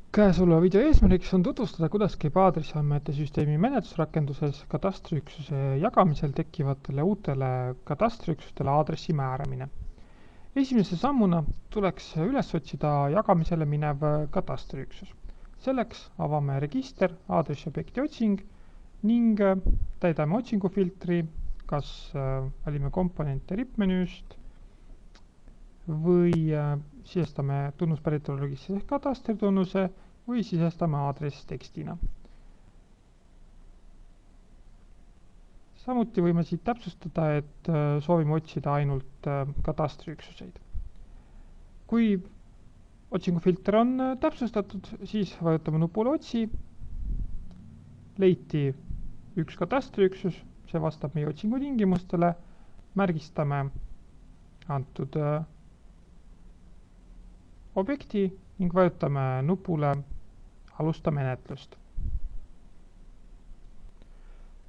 Käesoleva video eesmärgiks on tutvustada, kuidas käib aadressiandmete süsteemi menetlusrakenduses katastriüksuse jagamisel tekkivatele uutele katastriüksustele aadressi määramine. Esimese sammuna tuleks üles otsida jagamisele minev katastriüksus. Selleks avame register, aadressiobjekti otsing ning täidame otsingufiltri, kas valime komponente RIP-menüüst või sisestame tunnuspäritolu registris ehk katastritunnuse või sisestame aadress tekstina. Samuti võime siit täpsustada, et soovime otsida ainult katastriüksuseid. Kui otsingufilter on täpsustatud, siis vajutame nupule otsi, leiti üks katastriüksus, see vastab meie otsingu tingimustele, märgistame antud objekti ning vajutame nupule Alusta menetlust.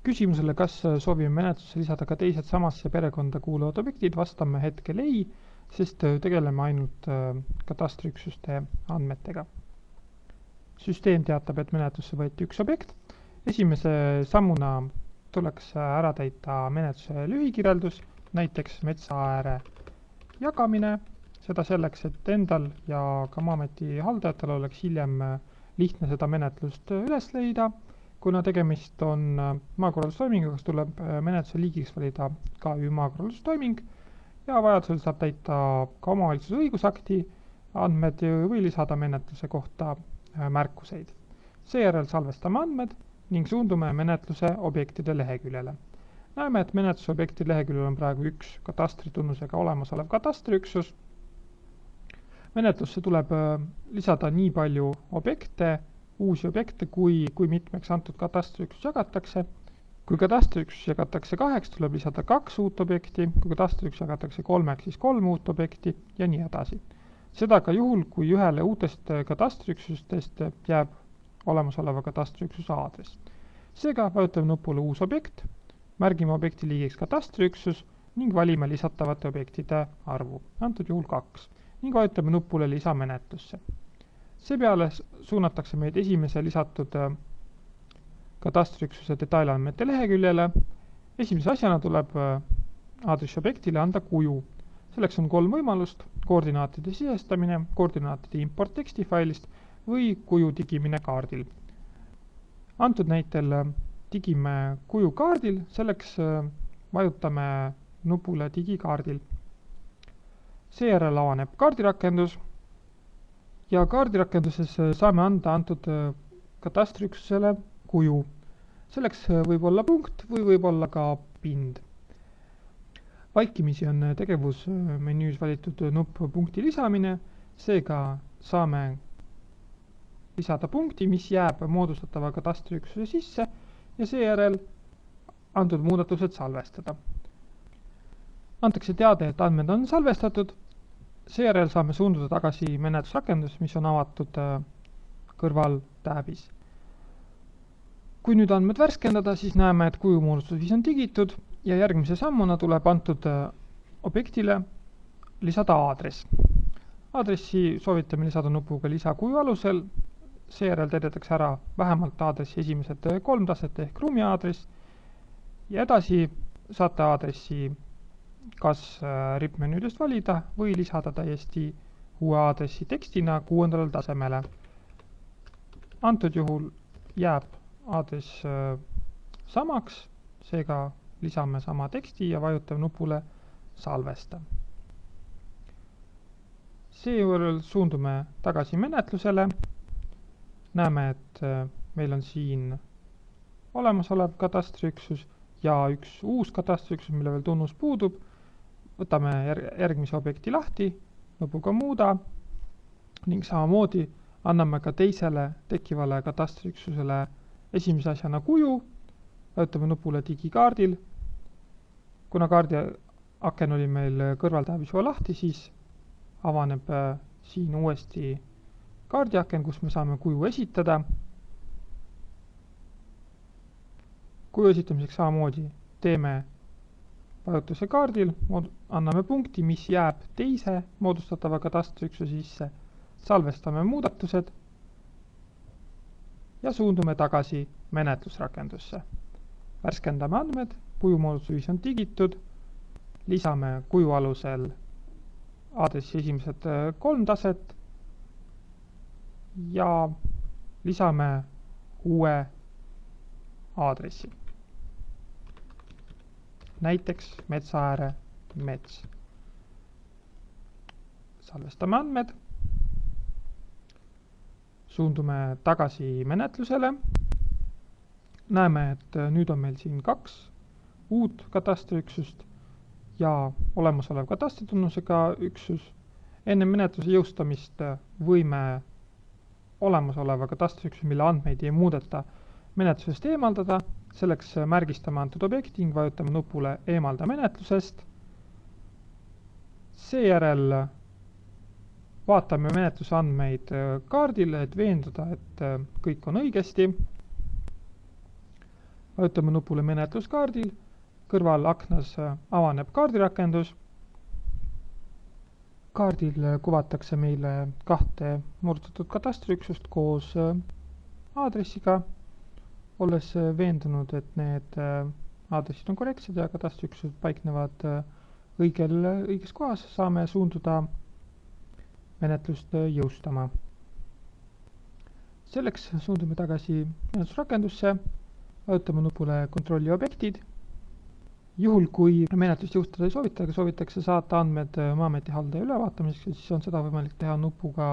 Küsimusele, kas soovime menetlusse lisada ka teised samasse perekonda kuuluvad objektid, vastame hetkel ei, sest tegeleme ainult katastriüksuste andmetega. Süsteem teatab, et menetlusse võeti üks objekt. Esimese sammuna tuleks ära täita menetluse lühikirjeldus, näiteks metsaääre jagamine, seda selleks, et endal ja ka Maa-ameti haldajatel oleks hiljem lihtne seda menetlust üles leida. Kuna tegemist on maakorraldustoiminguga, tuleb menetluse liigiks valida KÜ maakorraldustoiming ja vajadusel saab täita ka omavalitsuse õigusakti andmed või lisada menetluse kohta märkuseid. Seejärel salvestame andmed ning suundume menetluse objektide leheküljele. Näeme, et menetluse objekti leheküljel on praegu üks katastritunnusega olemasolev katastriüksus. Menetlusse tuleb lisada nii palju objekte, uusi objekte, kui mitmeks antud katastriüksus jagatakse. Kui katastriüksus jagatakse 2, tuleb lisada 2 uut objekti, kui katastriüksus jagatakse 3, siis 3 uut objekti ja nii edasi. Seda ka juhul, kui ühele uutest katastriüksustest jääb olemasoleva katastriüksuse aadress. Seega vajutame nupule uus objekt, märgime objekti liigiks katastriüksus ning valime lisatavate objektide arvu, antud juhul 2, ning vajutame nupule lisamenetlusse. Seepeale suunatakse meid esimese lisatud katastriüksuse detailandmete leheküljele. Esimese asjana tuleb aadressobjektile anda kuju. Selleks on 3 võimalust: koordinaatide sisestamine, koordinaatide import tekstifailist või kuju digimine kaardil. Antud näitel digime kuju kaardil, selleks vajutame nupule digikaardil. Seejärel avaneb kaardirakendus ja kaardirakenduses saame anda antud katastriüksusele kuju. Selleks võib olla punkt või võib olla ka pind. Vaikimisi on tegevusmenüüs valitud nupp punkti lisamine, seega saame lisada punkti, mis jääb moodustatava katastriüksuse sisse ja seejärel antud muudatused salvestada. Antakse teade, et andmed on salvestatud, seejärel saame suunduda tagasi menetlusrakendus, mis on avatud kõrval tääbis. Kui nüüd andmed värskendada, siis näeme, et kujumuudustusviis on digitud ja järgmise sammuna tuleb antud objektile lisada aadress. Aadressi soovitame lisada nupuga lisakuju alusel, seejärel täidetakse ära vähemalt aadressi esimesed 3 taset ehk ruumiaadress ja edasi saate aadressi kas RIP-menüüdest valida või lisada täiesti uue aadressi tekstina 6. tasemele. Antud juhul jääb aadress samaks, seega lisame sama teksti ja vajutame nupule salvesta. Seejärel suundume tagasi menetlusele. Näeme, et meil on siin olemasolev katastriüksus ja üks uus katastriüksus, mille veel tunnus puudub. Võtame järgmise objekti lahti, nupuga muuda ning samamoodi anname ka teisele tekkivale katastriüksusele esimese asjana kuju, vajutame nupule digikaardil. Kuna kaardi aken oli meil kõrvaltääbis juba lahti, siis avaneb siin uuesti kaardiaken, kus me saame kuju esitada. Kuju esitamiseks samamoodi teeme vajutuse kaardil, anname punkti, mis jääb teise moodustatava katastriüksuse sisse, salvestame muudatused ja suundume tagasi menetlusrakendusse. Värskendame andmed, kujumoodustuvis on tigitud, lisame kuju alusel aadressi esimesed 3 taset ja lisame uue aadressi. Näiteks Metsaääre mets. Salvestame andmed, suundume tagasi menetlusele. Näeme, et nüüd on meil siin 2 uut katastriüksust ja olemasolev katastritunnusega üksus. Enne menetluse jõustamist võime olemasoleva katastriüksuse, mille andmeid ei muudeta, menetlusest eemaldada. Selleks märgistame antud objekti ning vajutame nupule eemalda menetlusest. Seejärel vaatame menetluse andmeid kaardile, et veenduda, et kõik on õigesti. Vajutame nupule menetluskaardil. Kõrval aknas avaneb kaardirakendus. Kaardil kuvatakse meile 2 murdatud katastriüksust koos aadressiga. Olles veendunud, et need aadressid on korrektsed ja katastriüksused paiknevad õiges kohas, saame suunduda menetlust jõustama. Selleks suundume tagasi menetlusrakendusse, vajutame nupule kontrolli objektid. Juhul, kui menetlust jõustada ei soovita, aga soovitakse saata andmed Maa-ameti haldaja ülevaatamiseks, siis on seda võimalik teha nupuga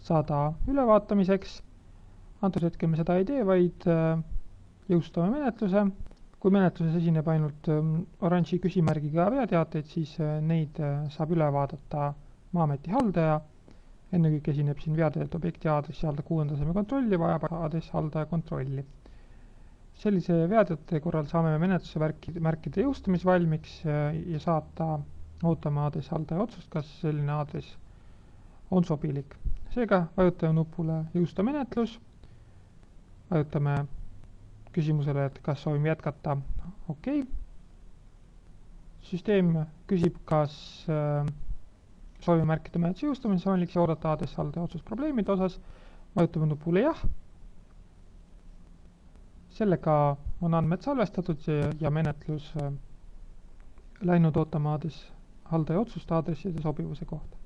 saada ülevaatamiseks. Antud hetkel me seda ei tee, vaid jõustame menetluse. Kui menetluses esineb ainult oranži küsimärgiga veateateid, siis neid saab üle vaadata Maa-ameti haldaja. Ennekõike esineb siin veateelt objekti aadressi halda 6. taseme kontrolli, vajab aadressi haldaja kontrolli. Sellise veateate korral saame menetluse märkida jõustamisvalmiks ja saata ootama aadressi haldaja otsust, kas selline aadress on sobilik. Seega vajutame nupule jõusta menetlus. Vajutame küsimusele, et kas soovime jätkata. Okei. Süsteem küsib, kas soovime märkida menetluse jõustamise valmiks ja oodata aadressi haldaja otsust probleemide osas. Vajutame nupule jah. Sellega on andmed salvestatud ja menetlus läinud ootama aadressi haldaja otsust aadresside sobivuse kohta.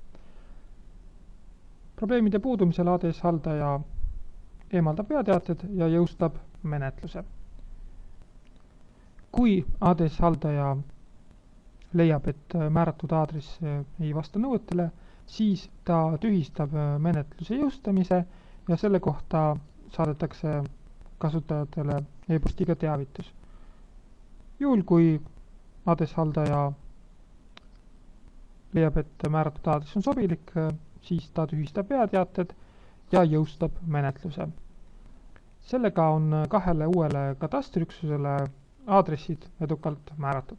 Probleemide puudumisel aadressi haldaja eemaldab veateated ja jõustab menetluse. Kui aadressi haldaja leiab, et määratud aadress ei vasta nõuetele, siis ta tühistab menetluse jõustamise ja selle kohta saadetakse kasutajatele e-postiga teavitus. Juhul, kui aadressi haldaja leiab, et määratud aadress on sobilik, siis ta tühistab veateated ja jõustab menetluse. Sellega on 2 uuele katastriüksusele aadressid edukalt määratud.